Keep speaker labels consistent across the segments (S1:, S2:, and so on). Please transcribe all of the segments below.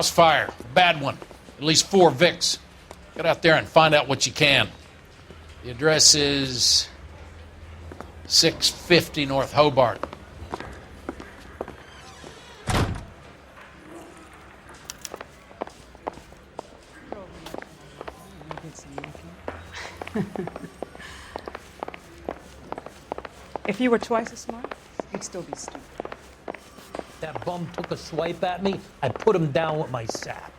S1: house fire. Bad one. At least 4 Vicks. Get out there and find out what you can. The address is 650 North Hobart.
S2: If you were twice as smart, you'd still be stupid.
S3: That bum took a swipe at me, I put him down with my sap.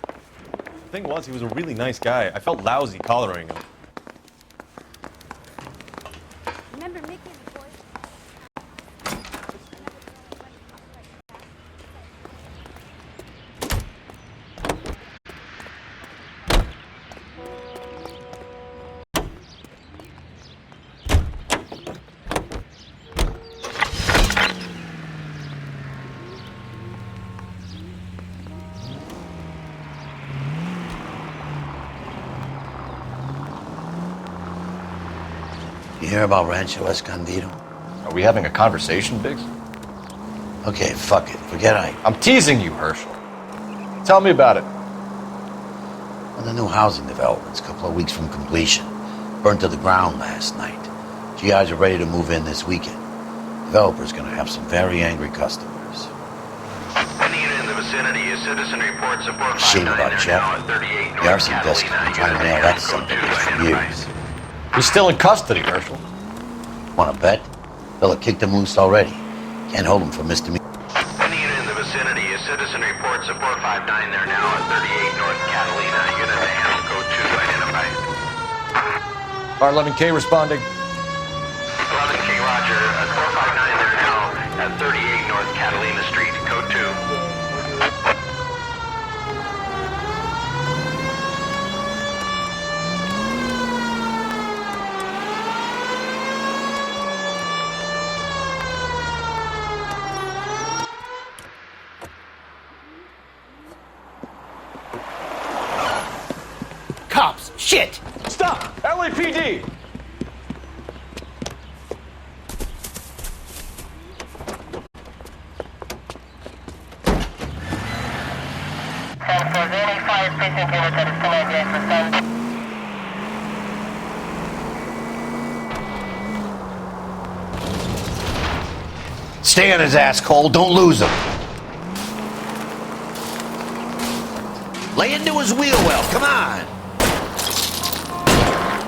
S4: The thing was, he was a really nice guy. I felt lousy collaring him.
S5: Remember Mickey and the boys?
S6: You hear about Rancho Escondido?
S7: Are we having a conversation, Biggs?
S6: Okay, fuck it. Forget
S7: I'm teasing you, Herschel. Tell me about it.
S6: Well, the new housing development's a couple of weeks from completion. Burned to the ground last night. GIs are ready to move in this weekend. Developer's gonna have some very angry customers.
S8: Any unit in the vicinity, a citizen reports support
S6: Shame about Jeff. The arson desk has been trying to nail that son of a bitch for years.
S7: He's still in custody, Herschel.
S6: Wanna bet? Fella kicked him loose already. Can't hold him for misdemeanor.
S8: Any unit in the vicinity, a citizen reports support 59 there now at 38 North Catalina. Unit to handle code 2 identified.
S7: R11K responding.
S8: 11K Roger, 459 there now at 38 North Catalina Street, code 2.
S3: Cops! Shit!
S4: Stop! LAPD!
S6: Stay on his ass, Cole. Don't lose him. Lay into his wheel well. Come on.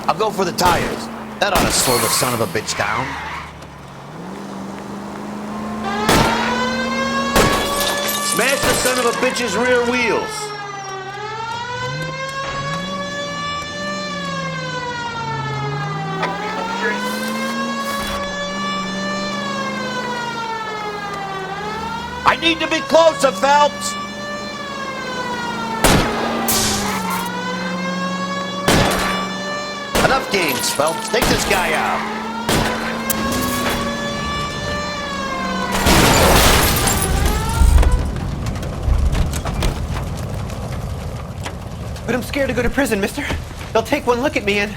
S6: I'll go for the tires. That ought to slow the son of a bitch down. Smash the son of a bitch's rear wheels. I need to be closer, Phelps. Enough games, Phelps. Take this guy out.
S9: But I'm scared to go to prison, mister. They'll take one look at me and...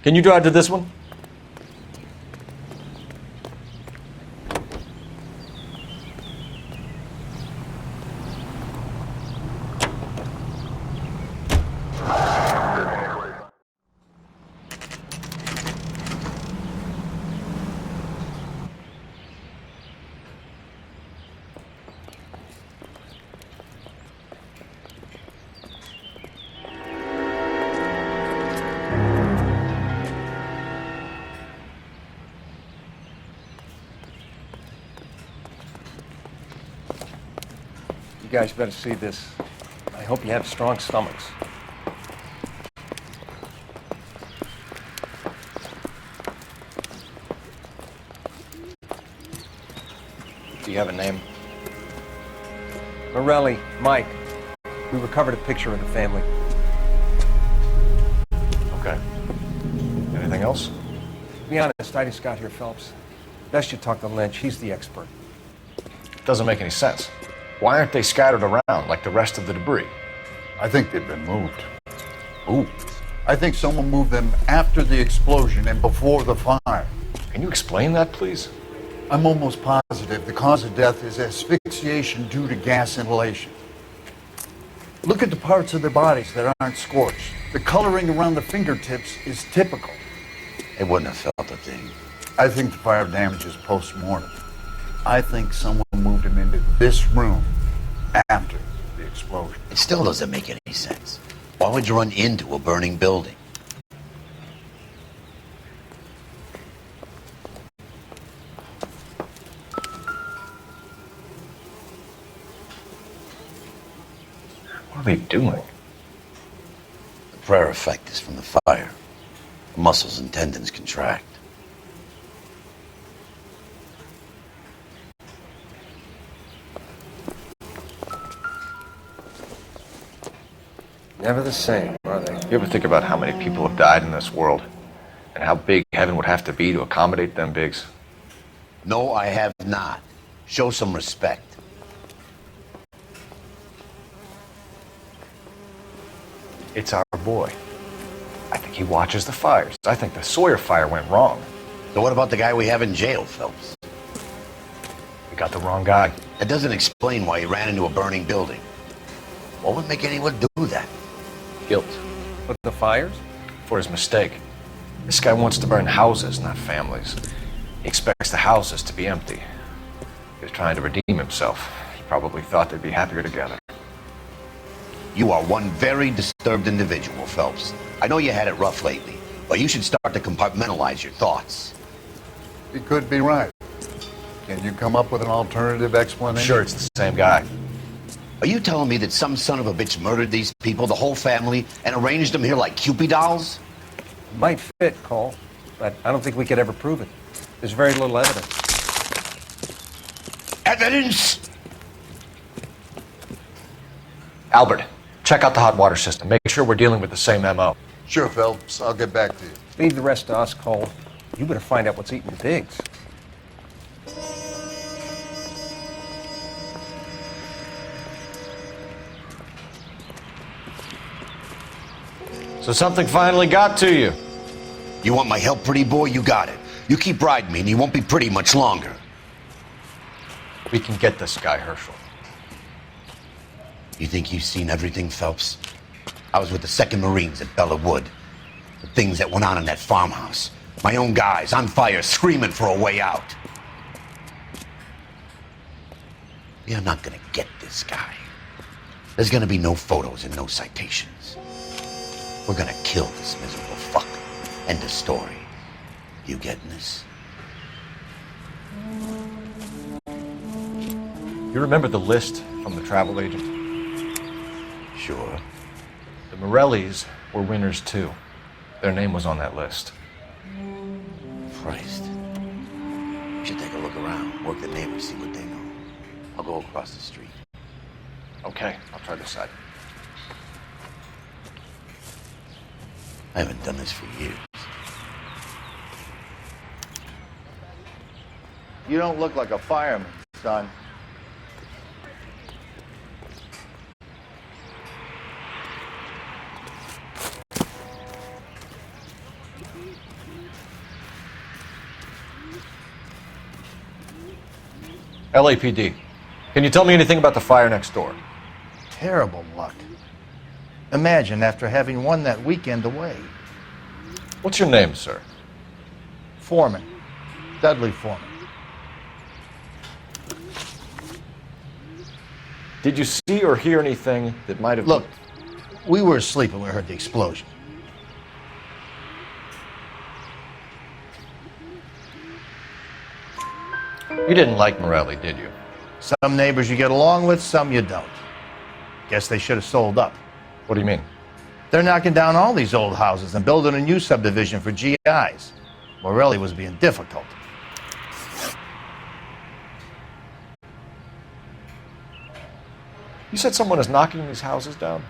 S7: Can you drive to this one?
S10: You guys better see this. I hope you have strong stomachs.
S7: Do you have a name?
S10: Morelli, Mike. We recovered a picture of the family.
S7: Okay. Anything else?
S10: To be honest, I just got here, Phelps. Best you talk to Lynch. He's the expert.
S7: Doesn't make any sense. Why aren't they scattered around like the rest of the debris?
S11: I think they've been moved. Ooh. I think someone moved them after the explosion and before the fire.
S7: Can you explain that, please?
S11: I'm almost positive the cause of death is asphyxiation due to gas inhalation. Look at the parts of their bodies that aren't scorched. The coloring around the fingertips is typical.
S6: They wouldn't have felt a thing.
S11: I think the fire damage is post-mortem. I think someone moved him into this room after the explosion.
S6: It still doesn't make any sense. Why would you run into a burning building?
S7: What are they doing?
S6: The prayer effect is from the fire. The muscles and tendons contract.
S10: Never the same, are they?
S7: You ever think about how many people have died in this world? And how big heaven would have to be to accommodate them bigs?
S6: No, I have not. Show some respect.
S7: It's our boy. I think he watches the fires. I think the Sawyer fire went wrong.
S6: So what about the guy we have in jail, Phelps?
S7: We got the wrong guy.
S6: That doesn't explain why he ran into a burning building. What would make anyone do that?
S7: Guilt.
S10: But the fires?
S7: For his mistake. This guy wants to burn houses, not families. He expects the houses to be empty. He was trying to redeem himself. He probably thought they'd be happier together.
S6: You are one very disturbed individual, Phelps. I know you had it rough lately, but you should start to compartmentalize your thoughts.
S11: He could be right. Can you come up with an alternative explanation?
S7: I'm sure it's the same guy.
S6: Are you telling me that some son of a bitch murdered these people, the whole family, and arranged them here like Cupid dolls?
S10: Might fit, Cole, but I don't think we could ever prove it. There's very little evidence.
S6: Evidence?
S7: Albert, check out the hot water system. Make sure we're dealing with the same MO.
S11: Sure, Phelps. I'll get back to you.
S10: Leave the rest to us, Cole. You better find out what's eating the pigs.
S7: So something finally got to you.
S6: You want my help, pretty boy? You got it. You keep riding me and you won't be pretty much longer.
S7: We can get this guy, Herschel.
S6: You think you've seen everything, Phelps? I was with the 2nd Marines at Bella Wood. The things that went on in that farmhouse. My own guys on fire, screaming for a way out. You're not gonna get this guy. There's gonna be no photos and no citations. We're gonna kill this miserable fuck. End of story. You getting this?
S7: You remember the list from the travel agent?
S6: Sure.
S7: The Morellis were winners too. Their name was on that list.
S6: Christ. We should take a look around, work the neighbors, see what they know. I'll go across the street.
S7: Okay, I'll try this side.
S6: I haven't done this for years.
S11: You don't look like a fireman, son.
S7: LAPD. Can you tell me anything about the fire next door?
S12: Terrible luck. Imagine after having won that weekend away.
S7: What's your name, sir?
S12: Foreman. Dudley Foreman.
S7: Did you see or hear anything that might have...
S12: Look, we were asleep when we heard the explosion.
S7: You didn't like Morelli, did you?
S12: Some neighbors you get along with, some you don't. Guess they should have sold up.
S7: What do you mean?
S12: They're knocking down all these old houses and building a new subdivision for GIs. Morelli was being difficult.
S7: You said someone is knocking these houses down?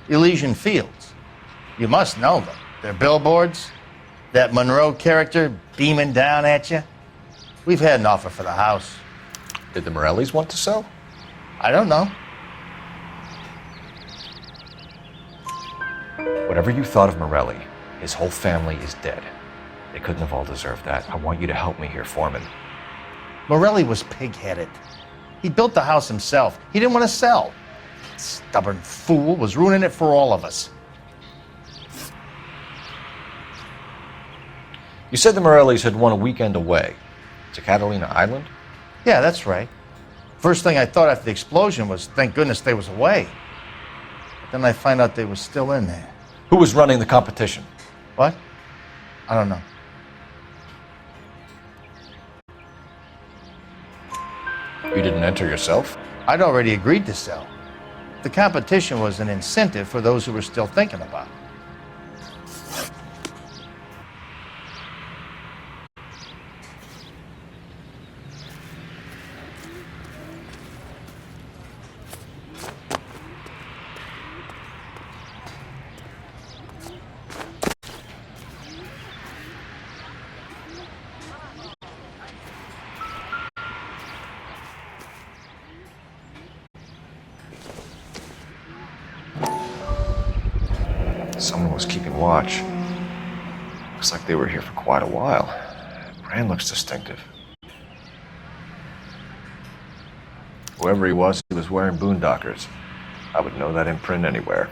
S12: Elysian Fields. You must know them. They're billboards. That Monroe character beaming down at you? We've had an offer for the house.
S7: Did the Morellis want to sell?
S12: I don't know.
S7: Whatever you thought of Morelli, his whole family is dead. They couldn't have all deserved that. I want you to help me here, Foreman.
S12: Morelli was pig-headed. He built the house himself. He didn't want to sell. Stubborn fool was ruining it for all of us.
S7: You said the Morellis had won a weekend away to Catalina Island?
S12: Yeah, that's right. First thing I thought after the explosion was, thank goodness they was away. But then I find out they was still in there.
S7: Who was running the competition?
S12: What? I don't know.
S7: You didn't enter yourself?
S12: I'd already agreed to sell. The competition was an incentive for those who were still thinking about it.
S7: Someone was keeping watch. Looks like they were here for quite a while. Brand looks distinctive. Whoever he was wearing boondockers. I would know that imprint anywhere.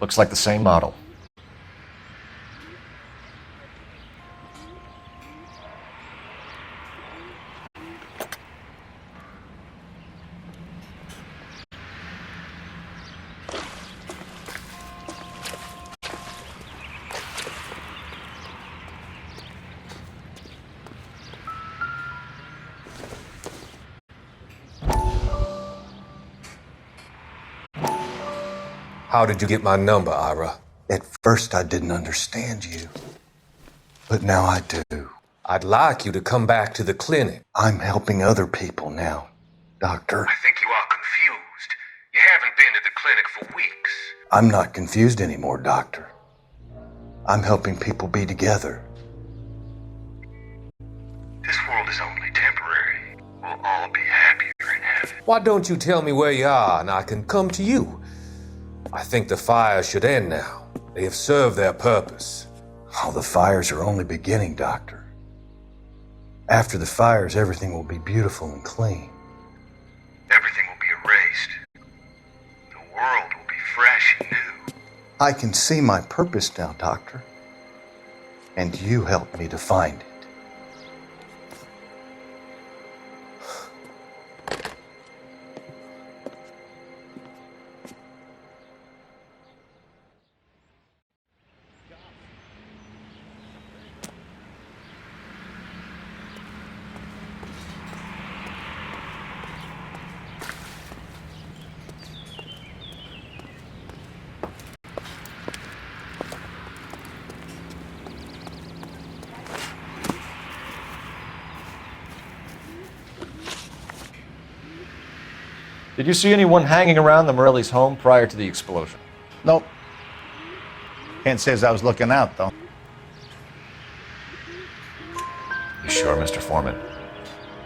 S7: Looks like the same model.
S13: How did you get my number, Ira? At first I didn't understand you, but now I do. I'd like you to come back to the clinic. I'm helping other people now, Doctor.
S8: I think you are confused. You haven't been to the clinic for weeks.
S13: I'm not confused anymore, Doctor. I'm helping people be together.
S8: This world is only temporary. We'll all be happier in heaven.
S13: Why don't you tell me where you are and I can come to you? I think the fires should end now. They have served their purpose. Oh, the fires are only beginning, Doctor. After the fires, everything will be beautiful and clean.
S8: Everything will be erased. The world will be fresh and new.
S13: I can see my purpose now, Doctor. And you helped me to find it.
S7: Did you see anyone hanging around the Morellis' home prior to the explosion?
S12: Nope. Can't say as I was looking out, though.
S7: You sure, Mr. Foreman?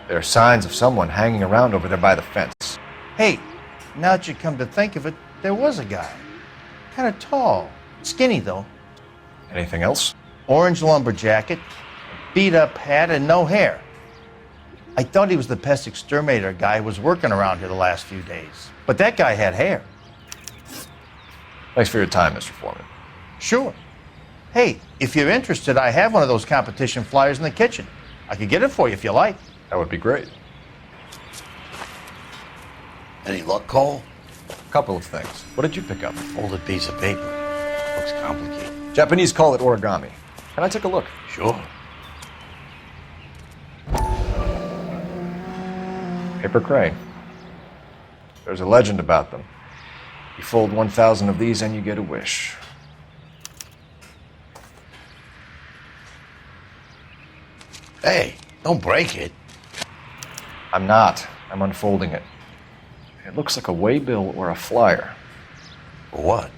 S7: There are signs of someone hanging around over there by the fence.
S12: Hey, now that you come to think of it, there was a guy. Kind of tall. Skinny, though.
S7: Anything else?
S12: Orange lumber jacket, beat-up hat, and no hair. I thought he was the pest exterminator guy who was working around here the last few days. But that guy had hair.
S7: Thanks for your time, Mr. Foreman.
S12: Sure. Hey, if you're interested, I have one of those competition flyers in the kitchen. I could get it for you if you like.
S7: That would be great.
S6: Any luck, Cole?
S7: Couple of things. What did you pick up?
S6: Folded piece of paper. Looks complicated.
S7: Japanese call it origami. Can I take a look?
S6: Sure.
S7: Paper crane. There's a legend about them. You fold 1,000 of these and you get a wish.
S6: Hey, don't break it.
S7: I'm not. I'm unfolding it. It looks like a waybill or a flyer.
S6: For what?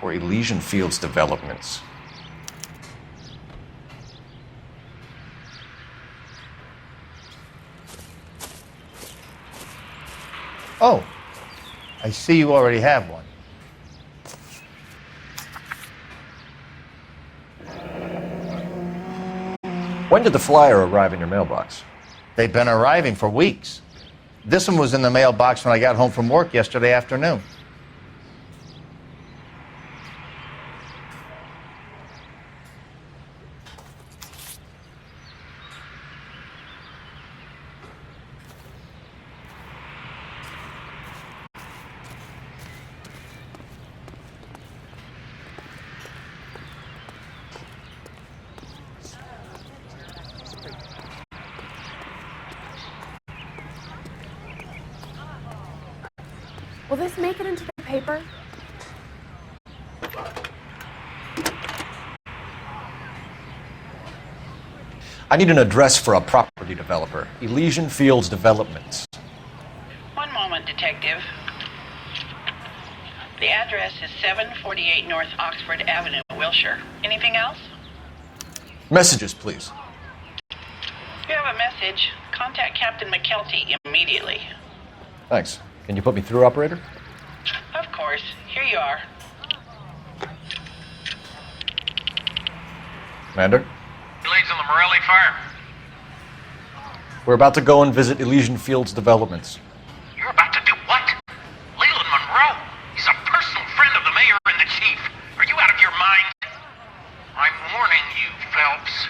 S7: For Elysian Fields developments.
S12: Oh, I see you already have one.
S7: When did the flyer arrive in your mailbox?
S12: They've been arriving for weeks. This one was in the mailbox when I got home from work yesterday afternoon.
S5: Will this make it into the paper?
S7: I need an address for a property developer. Elysian Fields Developments.
S14: One moment, Detective. The address is 748 North Oxford Avenue, Wilshire. Anything else?
S7: Messages, please.
S14: If you have a message, contact Captain McKelty immediately.
S7: Thanks. Can you put me through, operator?
S14: Of course. Here you are.
S7: Commander?
S8: He leads on the Morelli fire.
S7: We're about to go and visit Elysian Fields Developments.
S8: You're about to do what? Leland Monroe. He's a personal friend of the mayor and the chief. Are you out of your mind? I'm warning you, Phelps.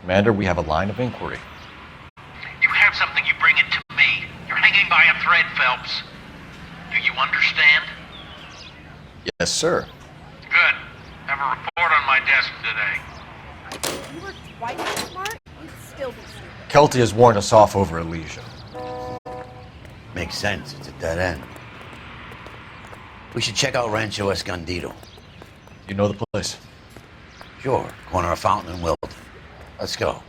S7: Commander, we have a line of inquiry.
S8: You have something, you bring it to me. You're hanging by a thread, Phelps. Do you understand?
S7: Yes, sir.
S8: Good. Have a report on my desk today.
S5: If you were twice as smart, you'd still be stupid.
S7: Kelty has warned us off over Elysian.
S6: Makes sense. It's a dead end. We should check out Rancho Escondido.
S7: You know the place?
S6: Sure. Corner of Fountain and Wilton. Let's go.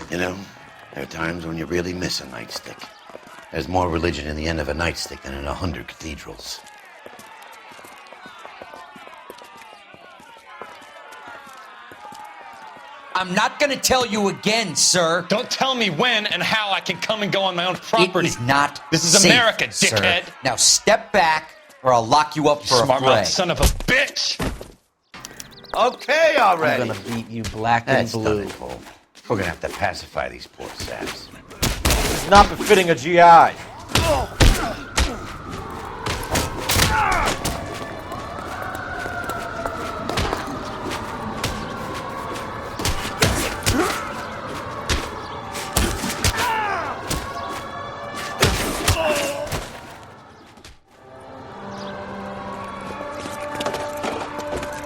S6: You know, there are times when you really miss a nightstick. There's more religion in the end of a nightstick than in 100 cathedrals.
S15: I'm not gonna tell you again, sir.
S16: Don't tell me when and how I can come and go on my own property.
S15: It is not
S16: This is
S15: safe,
S16: America,
S15: sir.
S16: dickhead.
S15: Now step back, or I'll lock you up for a
S16: Smart
S15: fray.
S16: mouth son of a bitch!
S12: Okay, already.
S9: I'm gonna beat you black
S6: That's
S9: and
S6: done
S9: blue.
S6: it, Cole. We're gonna have to pacify these poor saps.
S10: It's not befitting a GI.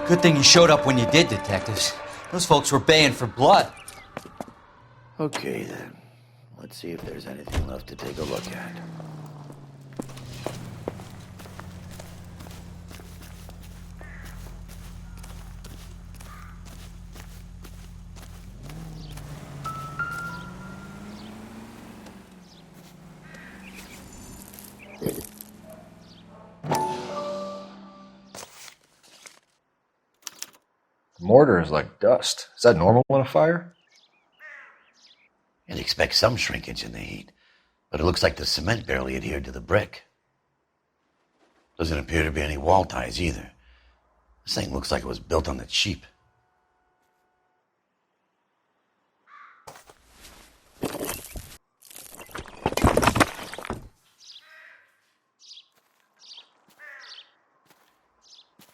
S15: Good thing you showed up when you did, detectives. Those folks were baying for blood.
S6: Okay, then. Let's see if there's anything left to take a look at.
S7: The mortar is like dust. Is that normal in a fire?
S6: You'd expect some shrinkage in the heat, but it looks like the cement barely adhered to the brick. Doesn't appear to be any wall ties either. This thing looks like it was built on the cheap.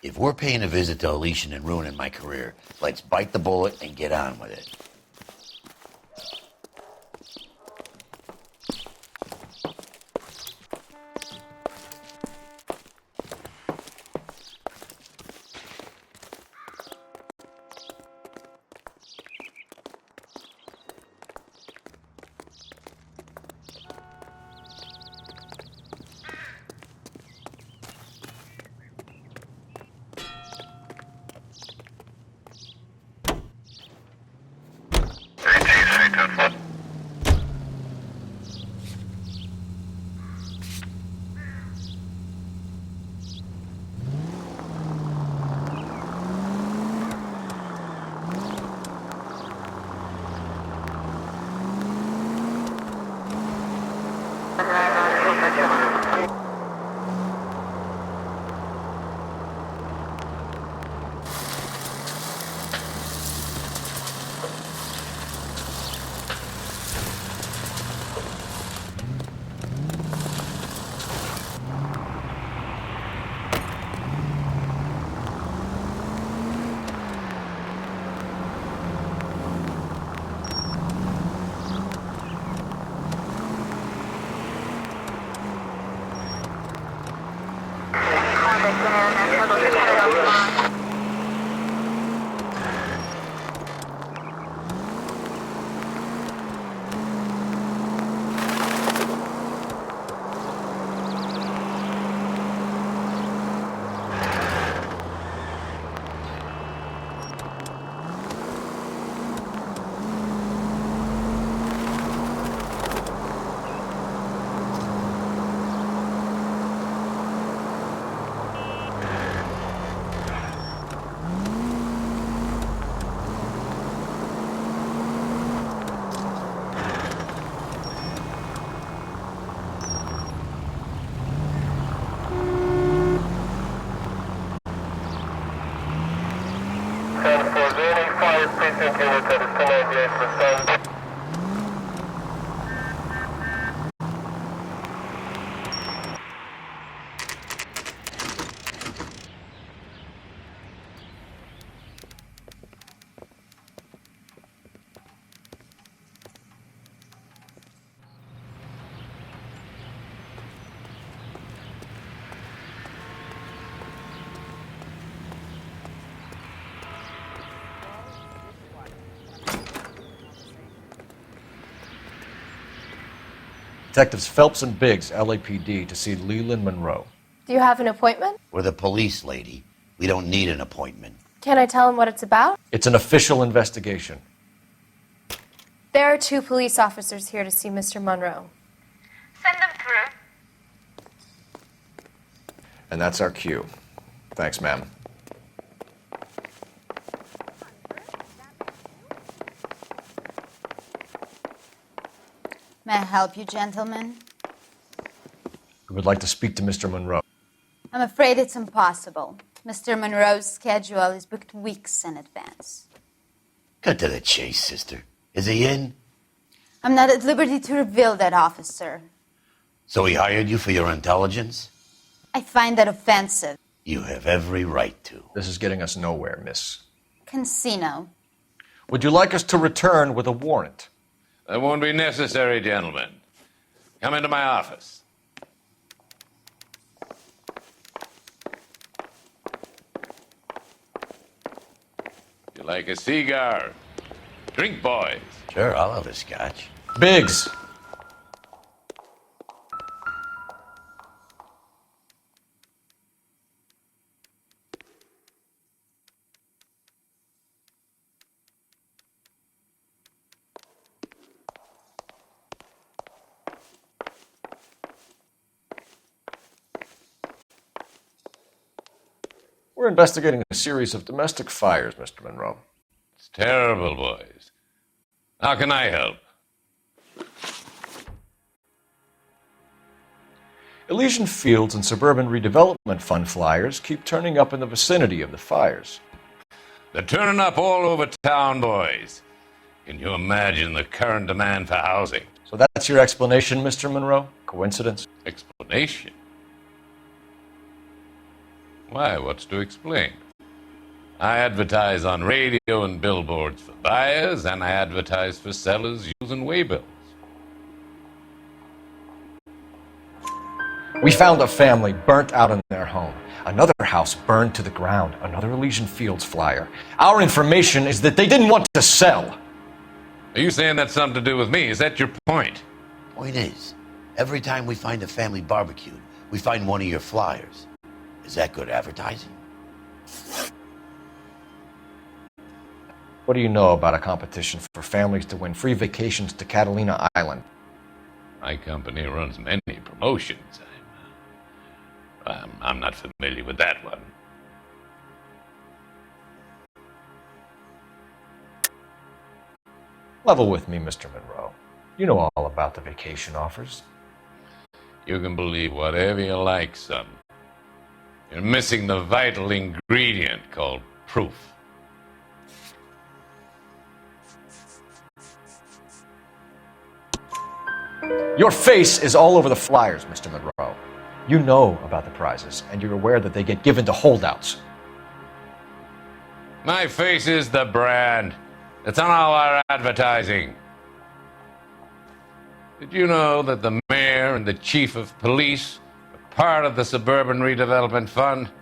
S6: If we're paying a visit to Elysian and ruining my career, let's bite the bullet and get on with it.
S7: Detectives Phelps and Biggs, LAPD, to see Leland Monroe.
S17: Do you have an appointment?
S6: We're the police, lady. We don't need an appointment.
S17: Can I tell him what it's about?
S7: It's an official investigation.
S17: There are 2 police officers here to see Mr. Monroe.
S5: Send them through.
S7: And that's our cue. Thanks, ma'am.
S18: May I help you, gentlemen?
S7: We would like to speak to Mr. Monroe.
S18: I'm afraid it's impossible. Mr. Monroe's schedule is booked weeks in advance.
S6: Cut to the chase, sister. Is he in?
S18: I'm not at liberty to reveal that, officer.
S6: So he hired you for your intelligence?
S18: I find that offensive.
S6: You have every right to.
S7: This is getting us nowhere, miss.
S18: Casino.
S7: Would you like us to return with a warrant?
S19: That won't be necessary, gentlemen. Come into my office. You like a cigar? Drink, boys.
S6: Sure, I'll have a scotch.
S7: Biggs! We're investigating a series of domestic fires, Mr. Monroe.
S19: It's terrible, boys. How can I help?
S7: Elysian Fields and Suburban Redevelopment Fund flyers keep turning up in the vicinity of the fires.
S19: They're turning up all over town, boys. Can you imagine the current demand for housing?
S7: So that's your explanation, Mr. Monroe? Coincidence?
S19: Explanation? Why, what's to explain? I advertise on radio and billboards for buyers, and I advertise for sellers using waybills.
S7: We found a family burnt out in their home. Another house burned to the ground. Another Elysian Fields flyer. Our information is that they didn't want to sell.
S19: Are you saying that's something to do with me? Is that your point?
S6: Point is, every time we find a family barbecued, we find one of your flyers. Is that good advertising?
S7: What do you know about a competition for families to win free vacations to Catalina Island?
S19: My company runs many promotions. I'm not familiar with that one.
S7: Level with me, Mr. Monroe. You know all about the vacation offers.
S19: You can believe whatever you like, son. You're missing the vital ingredient called proof.
S7: Your face is all over the flyers, Mr. Monroe. You know about the prizes, and you're aware that they get given to holdouts.
S19: My face is the brand. It's on all our advertising. Did you know that the mayor and the chief of police are part of the Suburban Redevelopment Fund? Do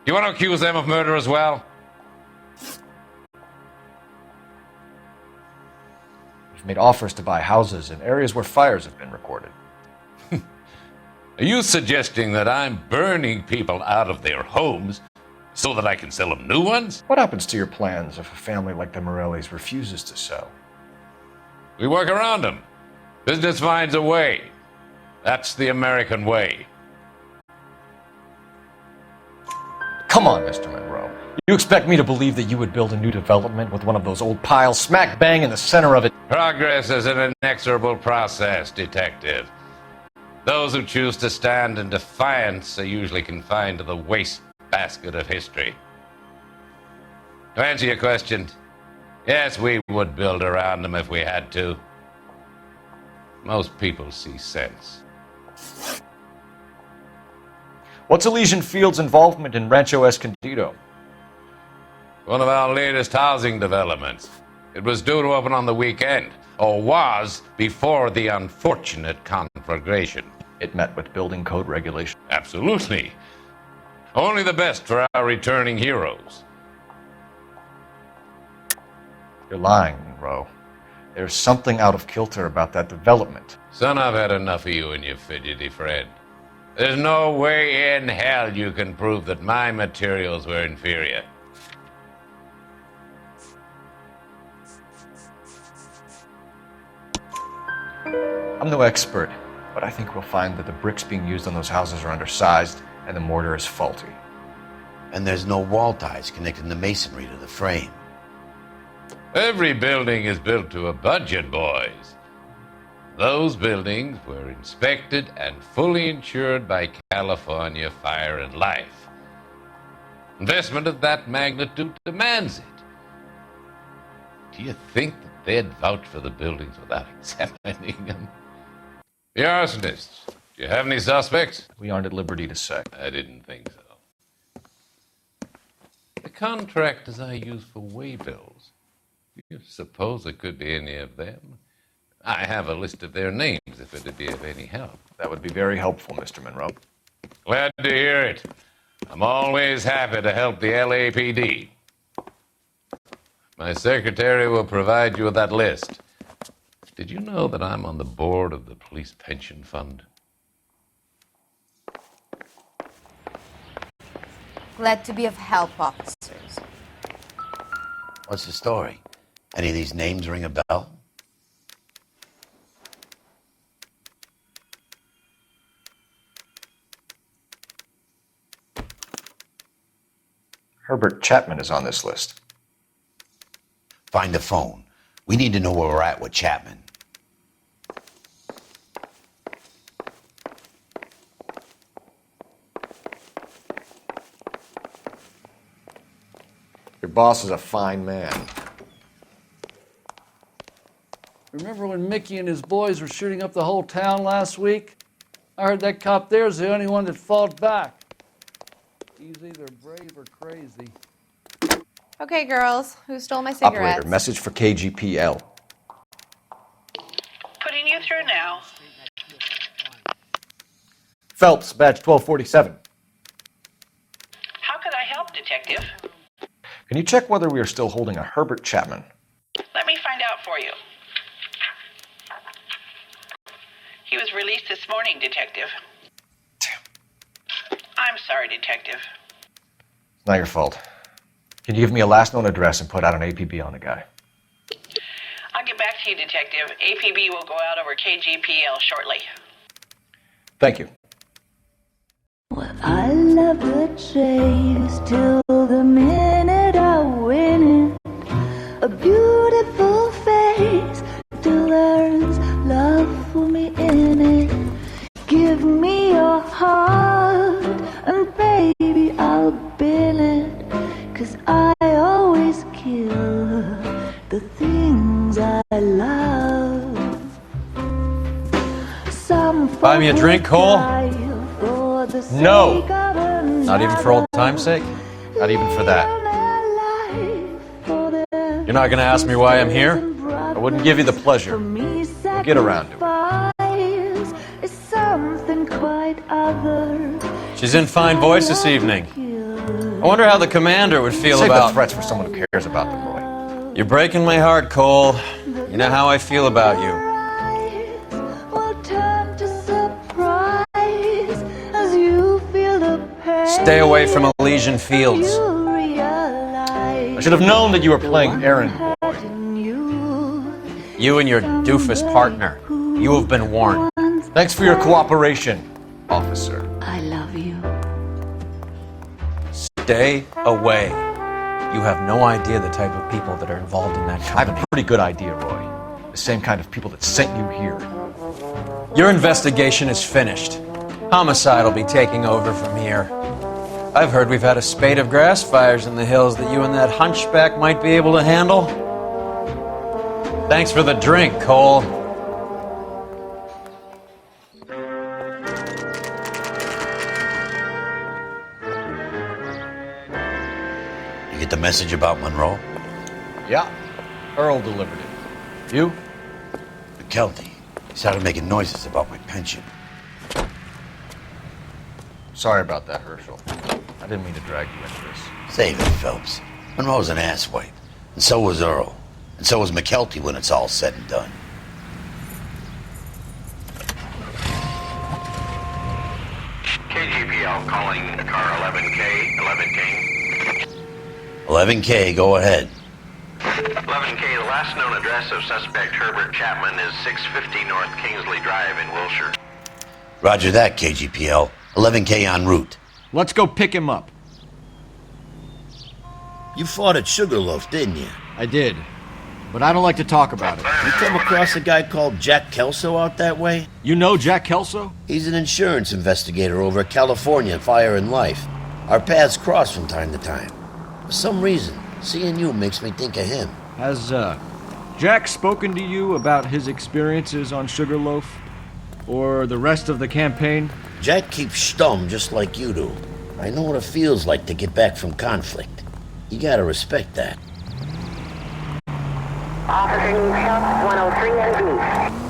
S19: you want to accuse them of murder as well?
S7: We've made offers to buy houses in areas where fires have been recorded.
S19: Are you suggesting that I'm burning people out of their homes so that I can sell them new ones?
S7: What happens to your plans if a family like the Morellis refuses to sell?
S19: We work around them. Business finds a way. That's the American way.
S7: Come on, Mr. Monroe. You expect me to believe that you would build a new development with one of those old piles smack bang in the center of it?
S19: Progress is an inexorable process, detective. Those who choose to stand in defiance are usually confined to the wastebasket of history. To answer your question, yes, we would build around them if we had to. Most people see sense.
S7: What's Elysian Fields' involvement in Rancho Escondido?
S19: One of our latest housing developments. It was due to open on the weekend, or was before the unfortunate conflagration.
S7: It met with building code regulations.
S19: Absolutely. Only the best for our returning heroes.
S7: You're lying, Monroe. There's something out of kilter about that development.
S19: Son, I've had enough of you and your fidgety friend. There's no way in hell you can prove that my materials were inferior.
S7: I'm no expert, but I think we'll find that the bricks being used on those houses are undersized and the mortar is faulty.
S6: And there's no wall ties connecting the masonry to the frame.
S19: Every building is built to a budget, boys. Those buildings were inspected and fully insured by California Fire and Life. Investment of that magnitude demands it. Do you think that they'd vouch for the buildings without examining them? The arsonists, do you have any suspects?
S7: We aren't at liberty to say.
S19: I didn't think so. The contractors I use for waybills, do you suppose it could be any of them? I have a list of their names if it'd be of any help.
S7: That would be very helpful, Mr. Monroe.
S19: Glad to hear it. I'm always happy to help the LAPD. My secretary will provide you with that list. Did you know that I'm on the board of the police pension fund?
S18: Glad to be of help, officers.
S6: What's the story? Any of these names ring a bell?
S7: Herbert Chapman is on this list.
S6: Find the phone. We need to know where we're at with Chapman.
S7: Your boss is a fine man.
S20: Remember when Mickey and his boys were shooting up the whole town last week? I heard that cop there's the only one that fought back. He's either brave or crazy.
S5: Okay, girls, who stole my cigarettes?
S7: Operator, message for KGPL.
S14: Putting you through now.
S7: Phelps, badge 1247.
S14: How could I help, Detective?
S7: Can you check whether we are still holding a Herbert Chapman?
S14: Let me find out for you. He was released this morning, Detective. Damn. I'm sorry, Detective.
S7: It's not your fault. Can you give me a last known address and put out an APB on the guy?
S14: I'll get back to you, Detective. APB will go out over KGPL shortly.
S7: Thank you.
S21: Well, I love the chase till the minute I win it. A beautiful face still learns love for me in it. Give me your heart and baby I'll bill it. 'Cause I always kill the things I love. Some
S22: Buy me a drink, Cole?
S21: No.
S22: Not even for old time's sake? Not even for that. You're not going to ask me why I'm here? I wouldn't give you the pleasure. We'll get around to it.
S21: Is something quite other.
S22: She's in fine voice this evening. I wonder how the commander would feel
S7: Save
S22: about...
S7: the threats for someone who cares about them, Roy.
S22: You're breaking my heart, Cole. You know how I feel about you. Stay away from Elysian Fields.
S7: I should have known that you were playing errand boy.
S22: You and your doofus partner. You have been warned.
S7: Thanks for your cooperation, officer.
S21: I love you.
S22: Stay away. You have no idea the type of people that are involved in that company.
S7: I have a pretty good idea, Roy. The same kind of people that sent you here.
S22: Your investigation is finished. Homicide will be taking over from here. I've heard we've had a spate of grass fires in the hills that you and that hunchback might be able to handle. Thanks for the drink, Cole.
S6: You get the message about Monroe?
S7: Yeah. Earl delivered it. You?
S6: McKelty. He started making noises about my pension.
S7: Sorry about that, Herschel. I didn't mean to drag you into this.
S6: Save it, Phelps. Monroe's an asswipe. And so was Earl. And so was McKelty when it's all said and done.
S8: KGPL calling car 11K, 11K.
S6: 11K, go ahead.
S8: 11K, the last last known address of suspect Herbert Chapman is 650 North Kingsley Drive in Wilshire.
S6: Roger that, KGPL. 11K en route.
S10: Let's go pick him up.
S6: You fought at Sugarloaf, didn't you?
S10: I did, but I don't like to talk about it.
S6: You come across a guy called Jack Kelso out that way?
S10: You know Jack Kelso?
S6: He's an insurance investigator over at California Fire and Life. Our paths cross from time to time. For some reason, seeing you makes me think of him.
S10: Has, Jack spoken to you about his experiences on Sugarloaf? Or the rest of the campaign?
S6: Jack keeps stum just like you do. I know what it feels like to get back from conflict. You gotta respect that.
S21: Officer needs help, 103 NV.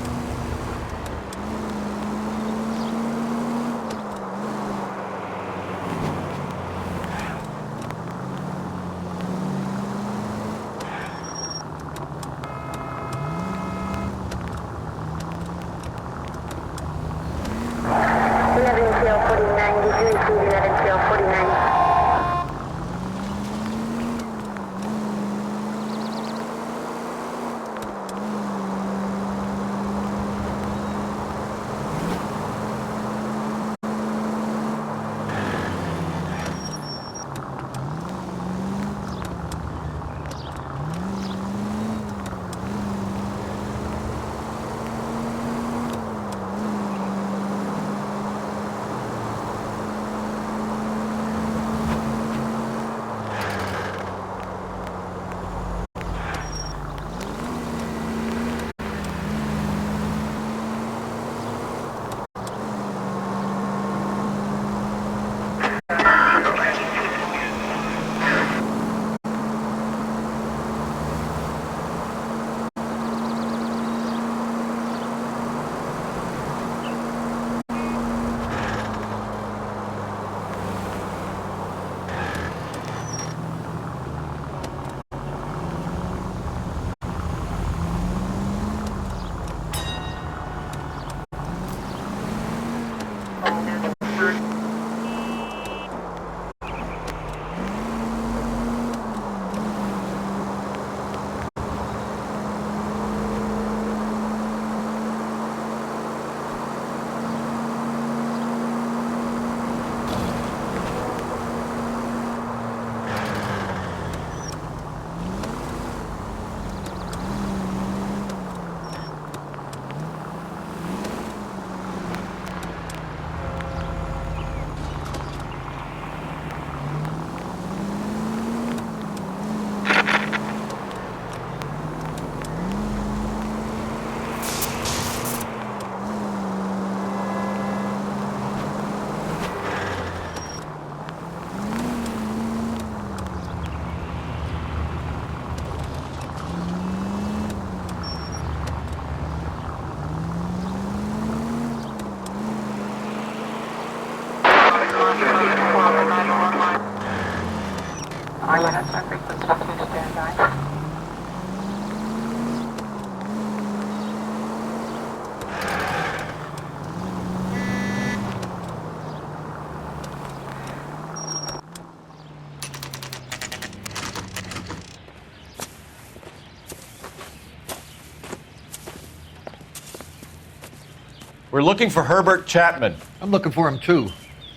S7: We're looking for Herbert Chapman.
S1: I'm looking for him too.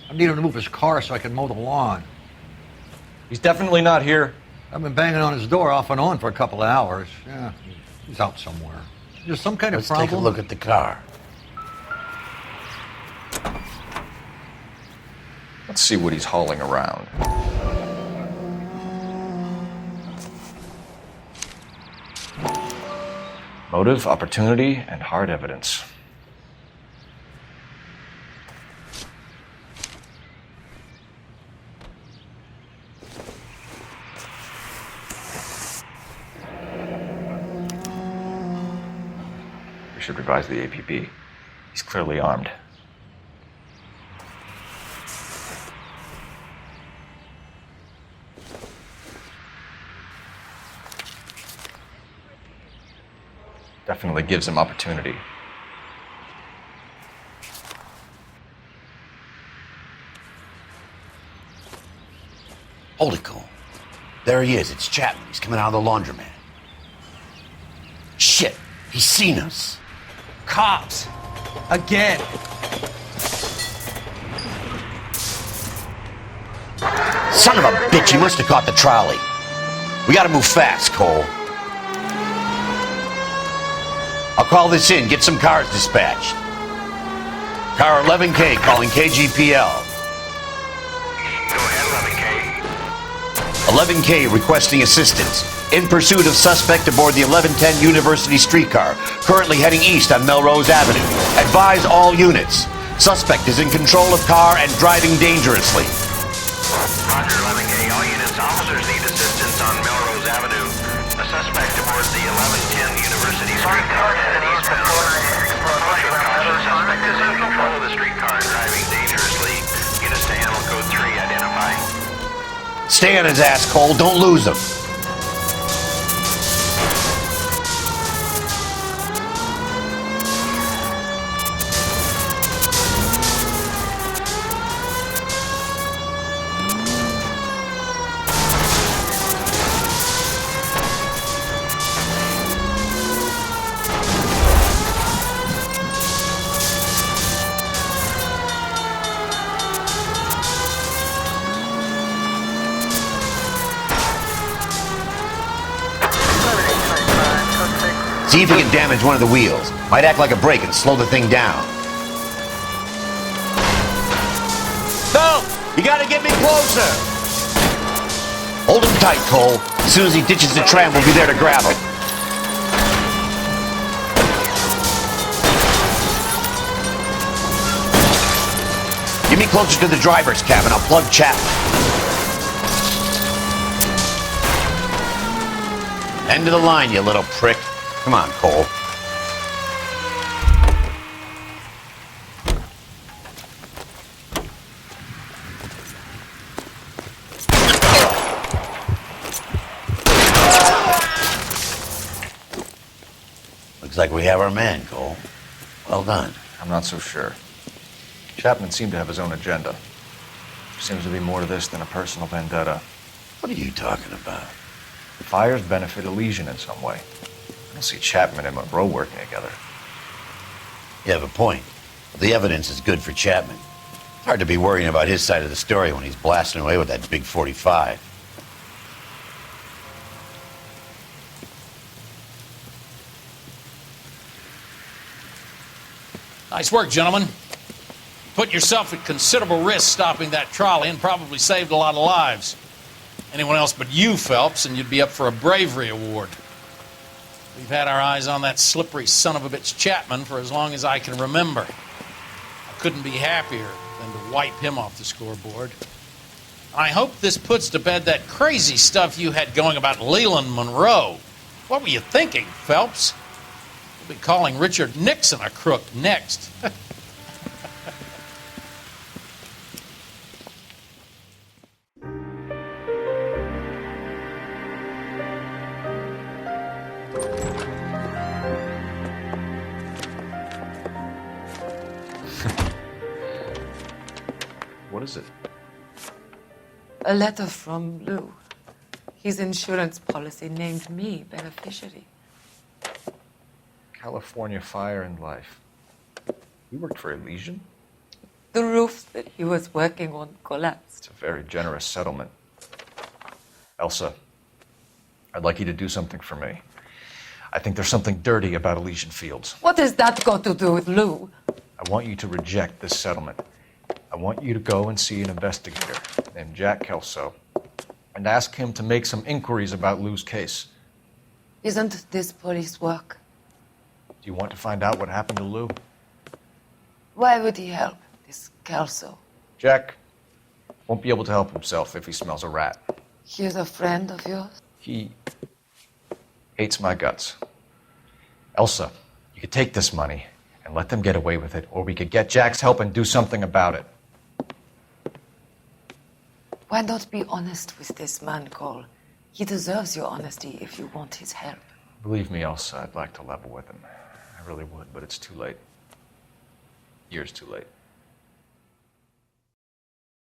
S1: I need him to move his car so I can mow the lawn.
S7: He's definitely not here.
S1: I've been banging on his door off and on for a couple of hours. Yeah, he's out somewhere. There's some kind of
S6: Let's
S1: problem.
S6: take a look at the car.
S7: Let's see what he's hauling around. Motive, opportunity, and hard evidence. We should revise the APB. He's clearly armed. Definitely gives him opportunity.
S6: Hold it, Cole. There he is. It's Chapman. He's coming out of the laundromat. Shit, he's seen us.
S9: Cops. Again.
S6: Son of a bitch, he must have caught the trolley. We gotta move fast, Cole. I'll call this in, get some cars dispatched. Car 11K calling KGPL.
S8: Go ahead,
S6: 11K requesting assistance. In pursuit of suspect aboard the 1110 University streetcar, currently heading east on Melrose Avenue. Advise all units. Suspect is in control of car and driving dangerously.
S8: Roger, 11K. All units, officers need assistance on Melrose Avenue. A suspect aboard the 1110 University streetcar headed eastbound. Officer caution, suspect is in control of the streetcar and driving dangerously. Units to handle code 3 identified.
S6: Stay on his ass, Cole. Don't lose him. See if he can damage one of the wheels. Might act like a brake and slow the thing down. No! You gotta get me closer! Hold him tight, Cole. As soon as he ditches the tram, we'll be there to grab him. Get me closer to the driver's cabin. I'll plug Chapman. End of the line, you little prick. Come on, Cole. Looks like we have our man, Cole. Well done.
S7: I'm not so sure. Chapman seemed to have his own agenda. Seems to be more to this than a personal vendetta.
S6: What are you talking about?
S7: The fires benefit Elysian in some way. I don't see Chapman and Monroe working together.
S6: You have a point. The evidence is good for Chapman. It's hard to be worrying about his side of the story when he's blasting away with that big 45.
S16: Nice work, gentlemen. Put yourself at considerable risk stopping that trolley and probably saved a lot of lives. Anyone else but you, Phelps, and you'd be up for a bravery award. We've had our eyes on that slippery son of a bitch Chapman for as long as I can remember. I couldn't be happier than to wipe him off the scoreboard. I hope this puts to bed that crazy stuff you had going about Leland Monroe. What were you thinking, Phelps? We'll be calling Richard Nixon a crook next.
S7: What is it?
S2: A letter from Lou. His insurance policy named me beneficiary.
S7: California Fire and Life. You worked for Elysian?
S2: The roof that he was working on collapsed.
S7: It's a very generous settlement. Elsa, I'd like you to do something for me. I think there's something dirty about Elysian Fields.
S2: What has that got to do with Lou?
S7: I want you to reject this settlement. I want you to go and see an investigator named Jack Kelso and ask him to make some inquiries about Lou's case.
S2: Isn't this police work?
S7: Do you want to find out what happened to Lou?
S2: Why would he help, this Kelso?
S7: Jack won't be able to help himself if he smells a rat.
S2: He's a friend of yours?
S7: He hates my guts. Elsa, you could take this money and let them get away with it, or we could get Jack's help and do something about it.
S2: Why not be honest with this man, Cole? He deserves your honesty if you want his help.
S7: Believe me, Elsa, I'd like to level with him. I really would, but it's too late. Years too late.